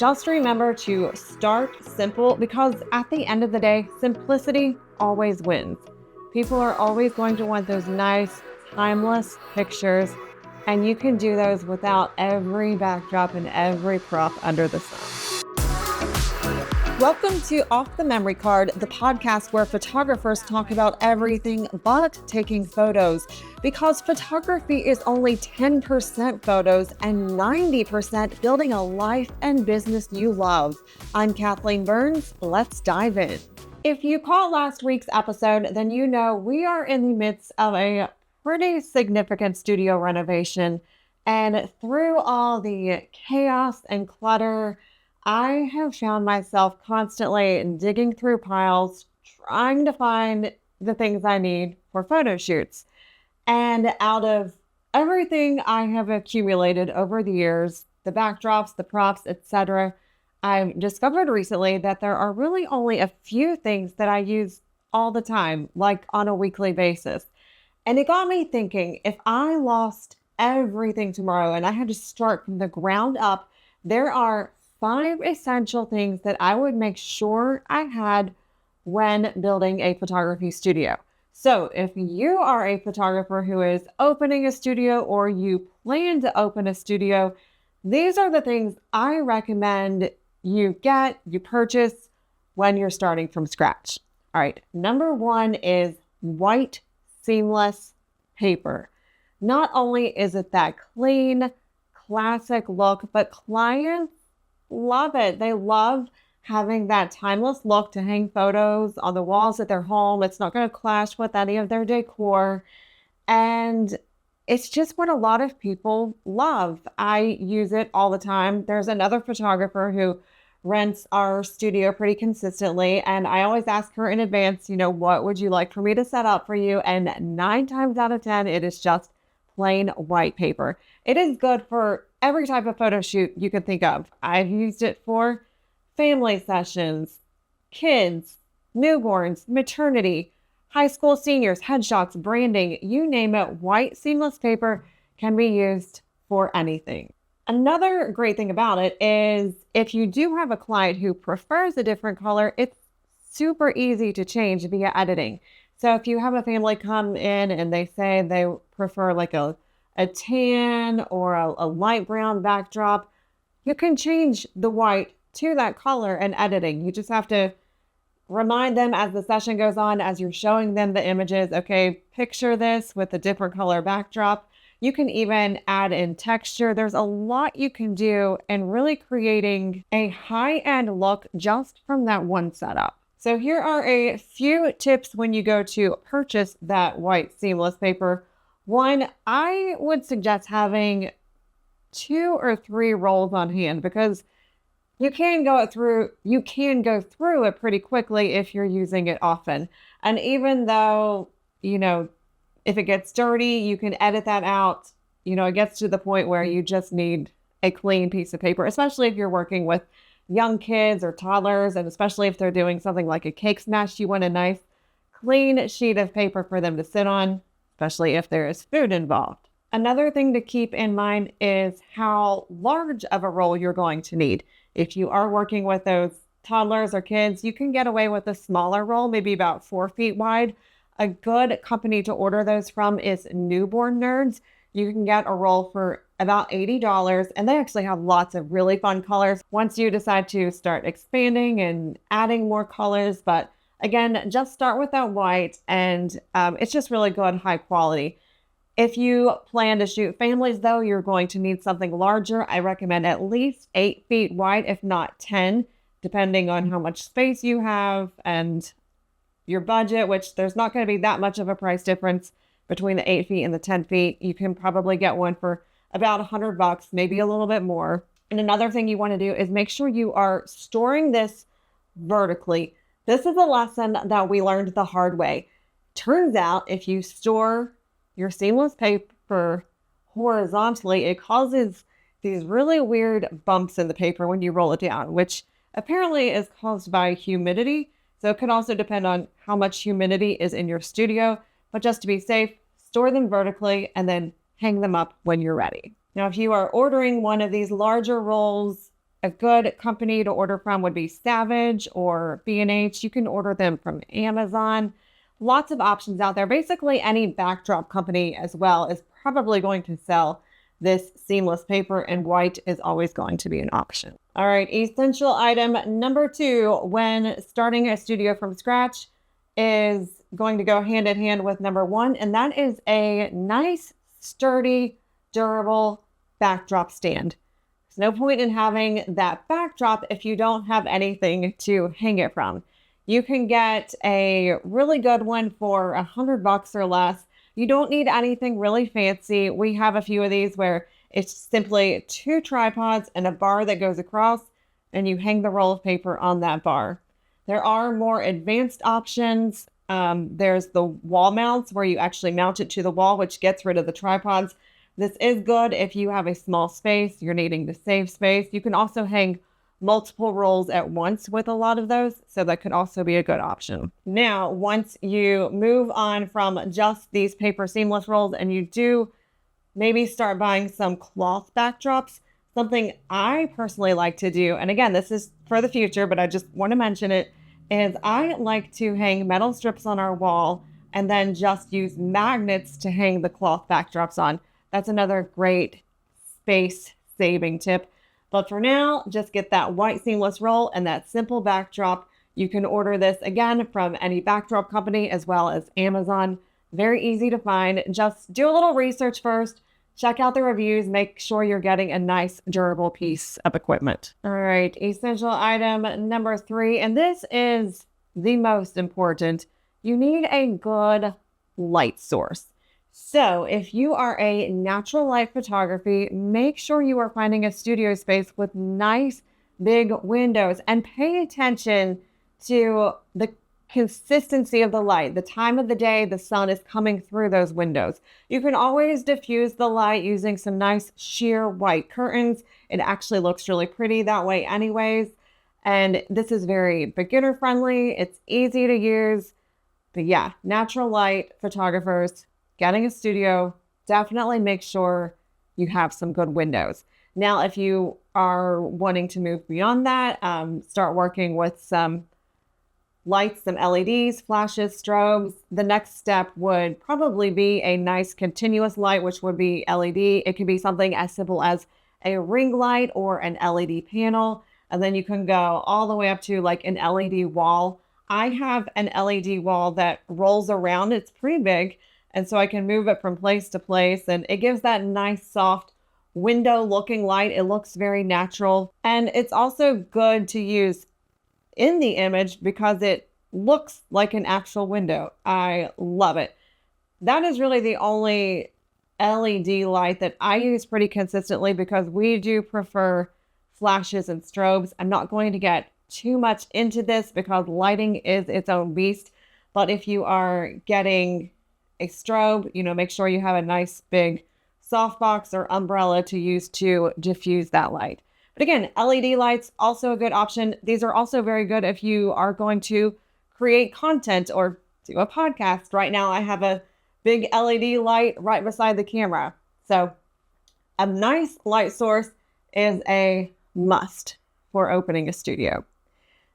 Just remember to start simple because at the end of the day, simplicity always wins. People are always going to want those nice, timeless pictures, and you can do those without every backdrop and every prop under the sun. Welcome to Off the Memory Card, the podcast where photographers talk about everything but taking photos, because photography is only 10% photos and 90% building a life and business you love. I'm Kathleen Burns. Let's dive in. If you caught last week's episode, then you know we are in the midst of a pretty significant studio renovation, and through all the chaos and clutter, I have found myself constantly digging through piles, trying to find the things I need for photo shoots. And out of everything I have accumulated over the years, the backdrops, the props, etc., I've discovered recently that there are really only a few things that I use all the time, like on a weekly basis. And it got me thinking, if I lost everything tomorrow and I had to start from the ground up, there are 5 essential things that I would make sure I had when building a photography studio. So if you are a photographer who is opening a studio or you plan to open a studio, these are the things I recommend you purchase when you're starting from scratch. All right, number 1 is white seamless paper. Not only is it that clean, classic look, but clients love it. They love having that timeless look to hang photos on the walls at their home. It's not going to clash with any of their decor. And it's just what a lot of people love. I use it all the time. There's another photographer who rents our studio pretty consistently. And I always ask her in advance, what would you like for me to set up for you? And 9 times out of 10, it is just plain white paper. It is good for every type of photo shoot you can think of. I've used it for family sessions, kids, newborns, maternity, high school seniors, headshots, branding, you name it. White seamless paper can be used for anything. Another great thing about it is if you do have a client who prefers a different color, it's super easy to change via editing. So if you have a family come in and they say they prefer like a tan or a light brown backdrop, you can change the white to that color in editing. You just have to remind them as the session goes on, as you're showing them the images, okay, picture this with a different color backdrop. You can even add in texture. There's a lot you can do in really creating a high-end look just from that one setup. So here are a few tips when you go to purchase that white seamless paper. 1, I would suggest having 2 or 3 rolls on hand because you can go through it pretty quickly if you're using it often. And even though, if it gets dirty, you can edit that out. It gets to the point where you just need a clean piece of paper, especially if you're working with young kids or toddlers, and especially if they're doing something like a cake smash, you want a nice clean sheet of paper for them to sit on, especially if there is food involved. Another thing to keep in mind is how large of a roll you're going to need. If you are working with those toddlers or kids, you can get away with a smaller roll, maybe about 4 feet wide. A good company to order those from is Newborn Nerds. You can get a roll for about $80, and they actually have lots of really fun colors once you decide to start expanding and adding more colors. But again, just start with that white, and it's just really good, high quality. If you plan to shoot families, though, you're going to need something larger. I recommend at least 8 feet wide, if not 10, depending on how much space you have and your budget, which there's not going to be that much of a price difference between the 8 feet and the 10 feet. You can probably get one for about $100, maybe a little bit more. And another thing you want to do is make sure you are storing this vertically. This is a lesson that we learned the hard way. Turns out if you store your seamless paper horizontally, it causes these really weird bumps in the paper when you roll it down, which apparently is caused by humidity. So it can also depend on how much humidity is in your studio, but just to be safe, store them vertically and then hang them up when you're ready. Now, if you are ordering one of these larger rolls, A good company to order from would be Savage or B&H. You can order them from Amazon. Lots of options out there. Basically, any backdrop company as well is probably going to sell this seamless paper, and white is always going to be an option. All right, essential item number 2 when starting a studio from scratch is going to go hand in hand with number 1, and that is a nice, sturdy, durable backdrop stand. There's no point in having that backdrop if you don't have anything to hang it from. You can get a really good one for $100 or less. You don't need anything really fancy. We have a few of these where it's simply 2 tripods and a bar that goes across, and you hang the roll of paper on that bar. There are more advanced options. There's the wall mounts where you actually mount it to the wall, which gets rid of the tripods. This is good if you have a small space, you're needing to save space. You can also hang multiple rolls at once with a lot of those, so that could also be a good option. Now, once you move on from just these paper seamless rolls and you do maybe start buying some cloth backdrops, something I personally like to do, and again, this is for the future, but I just want to mention it, is I like to hang metal strips on our wall and then just use magnets to hang the cloth backdrops on. That's another great space saving tip. But for now, just get that white seamless roll and that simple backdrop. You can order this again from any backdrop company as well as Amazon. Very easy to find. Just do a little research first. Check out the reviews. Make sure you're getting a nice, durable piece of equipment. All right, essential item number 3, and this is the most important. You need a good light source. So if you are a natural light photography, make sure you are finding a studio space with nice big windows, and pay attention to the consistency of the light, the time of the day the sun is coming through those windows. You can always diffuse the light using some nice sheer white curtains. It actually looks really pretty that way anyways. And this is very beginner friendly. It's easy to use. But yeah, natural light photographers, getting a studio, definitely make sure you have some good windows. Now, if you are wanting to move beyond that, start working with some lights, some LEDs, flashes, strobes. The next step would probably be a nice continuous light, which would be LED. It could be something as simple as a ring light or an LED panel. And then you can go all the way up to like an LED wall. I have an LED wall that rolls around. It's pretty big. And so I can move it from place to place, and it gives that nice soft window looking light. It looks very natural. And it's also good to use in the image because it looks like an actual window. I love it. That is really the only LED light that I use pretty consistently because we do prefer flashes and strobes. I'm not going to get too much into this because lighting is its own beast. But if you are getting a strobe, make sure you have a nice big softbox or umbrella to use to diffuse that light. But again, LED lights, also a good option. These are also very good if you are going to create content or do a podcast. Right now, I have a big LED light right beside the camera. So a nice light source is a must for opening a studio.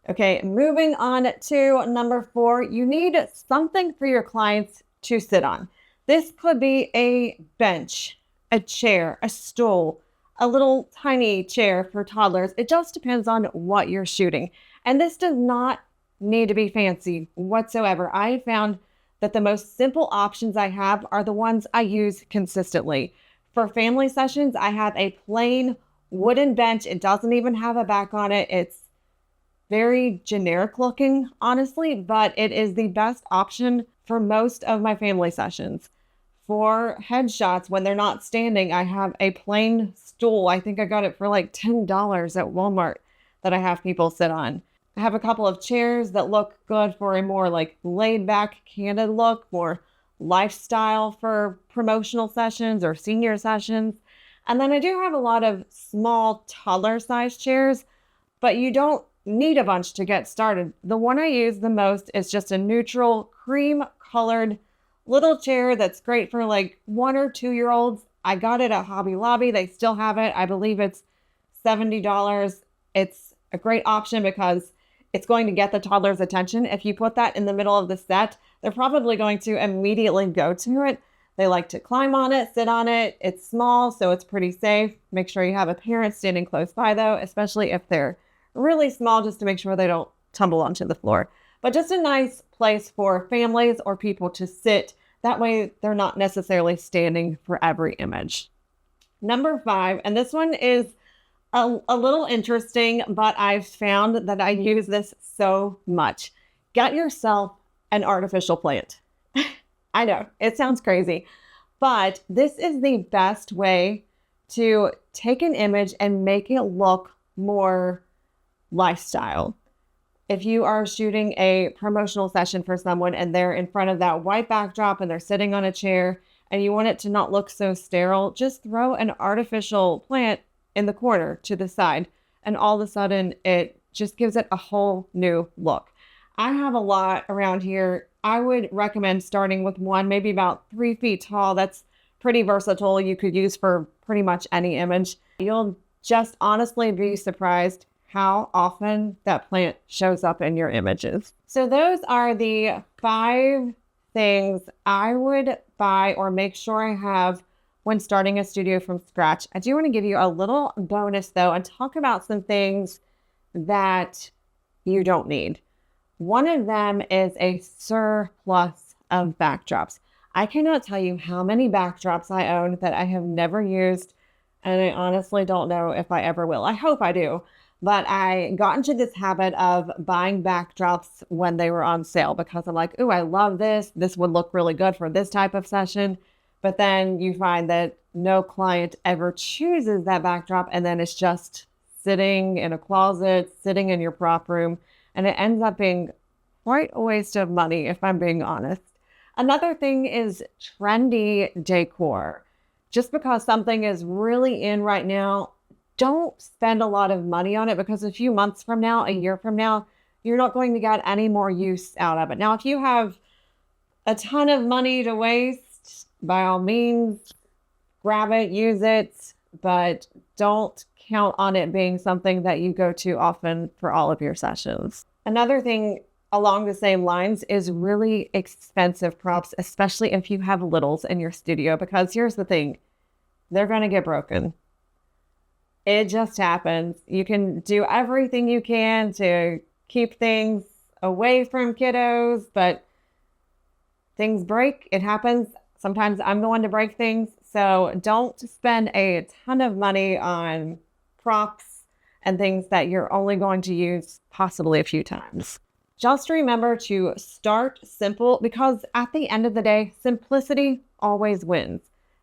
Okay, moving on to number 4, you need something for your clients to sit on. This could be a bench, a chair, a stool, a little tiny chair for toddlers. It just depends on what you're shooting. And this does not need to be fancy whatsoever. I have found that the most simple options I have are the ones I use consistently. For family sessions, I have a plain wooden bench. It doesn't even have a back on it. It's very generic looking, honestly, but it is the best option for most of my family sessions. For headshots, when they're not standing, I have a plain stool. I think I got it for like $10 at Walmart that I have people sit on. I have a couple of chairs that look good for a more like laid back, candid look, more lifestyle for promotional sessions or senior sessions. And then I do have a lot of small toddler size chairs, but you don't need a bunch to get started. The one I use the most is just a neutral cream colored little chair that's great for like 1 or 2 year olds. I got it at Hobby Lobby. They still have it. I believe it's $70. it's a great option because it's going to get the toddler's attention. If you put that in the middle of the set, they're probably going to immediately go to it. They like to climb on it, sit on it. It's small, so it's pretty safe. Make sure you have a parent standing close by though, especially if they're really small, just to make sure they don't tumble onto the floor. But just a nice place for families or people to sit. That way they're not necessarily standing for every image. Number 5, and this one is a little interesting, but I've found that I use this so much. Get yourself an artificial plant. I know it sounds crazy, but this is the best way to take an image and make it look more lifestyle. If you are shooting a promotional session for someone and they're in front of that white backdrop and they're sitting on a chair and you want it to not look so sterile, just throw an artificial plant in the corner to the side, and all of a sudden it just gives it a whole new look. I have a lot around here. I would recommend starting with one, maybe about 3 feet tall. That's pretty versatile. You could use for pretty much any image. You'll just honestly be surprised how often that plant shows up in your images. So those are the 5 things I would buy or make sure I have when starting a studio from scratch. I do want to give you a little bonus though and talk about some things that you don't need. One of them is a surplus of backdrops. I cannot tell you how many backdrops I own that I have never used, and I honestly don't know if I ever will. I hope I do, but I got into this habit of buying backdrops when they were on sale because I'm like, ooh, I love this. This would look really good for this type of session. But then you find that no client ever chooses that backdrop, and then it's just sitting in a closet, sitting in your prop room, and it ends up being quite a waste of money, if I'm being honest. Another thing is trendy decor. Just because something is really in right now, don't spend a lot of money on it, because a few months from now, a year from now, you're not going to get any more use out of it. Now, if you have a ton of money to waste, by all means, grab it, use it, but don't count on it being something that you go to often for all of your sessions. Another thing along the same lines is really expensive props, especially if you have littles in your studio, because here's the thing, they're going to get broken. It just happens. You can do everything you can to keep things away from kiddos, but things break. It happens. Sometimes I'm the one to break things. So don't spend a ton of money on props and things that you're only going to use possibly a few times. Just remember to start simple, because at the end of the day, simplicity always wins.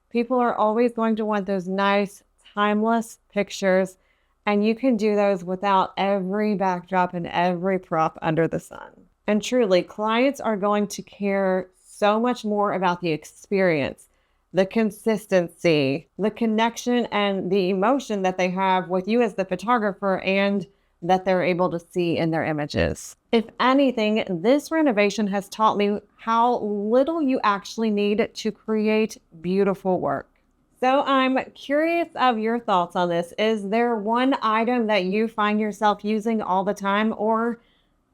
People are always going to want those nice, timeless pictures, and you can do those without every backdrop and every prop under the sun. And truly, clients are going to care so much more about the experience, the consistency, the connection, and the emotion that they have with you as the photographer and that they're able to see in their images. If anything, this renovation has taught me how little you actually need to create beautiful work. So I'm curious of your thoughts on this. Is there one item that you find yourself using all the time? Or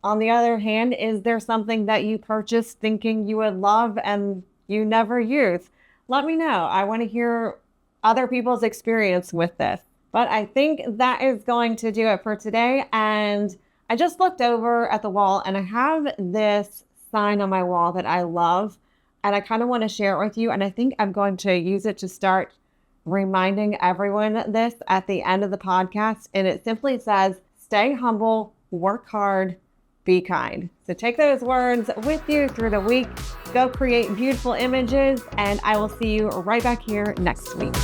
on the other hand, is there something that you purchased thinking you would love and you never use? Let me know. I want to hear other people's experience with this. But I think that is going to do it for today. And I just looked over at the wall and I have this sign on my wall that I love. And I kind of want to share it with you. And I think I'm going to use it to start reminding everyone this at the end of the podcast. And it simply says, stay humble, work hard, be kind. So take those words with you through the week. Go create beautiful images. And I will see you right back here next week.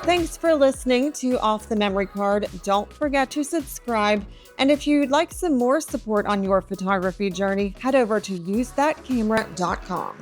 Thanks for listening to Off the Memory Card. Don't forget to subscribe. And if you'd like some more support on your photography journey, head over to usethatcamera.com.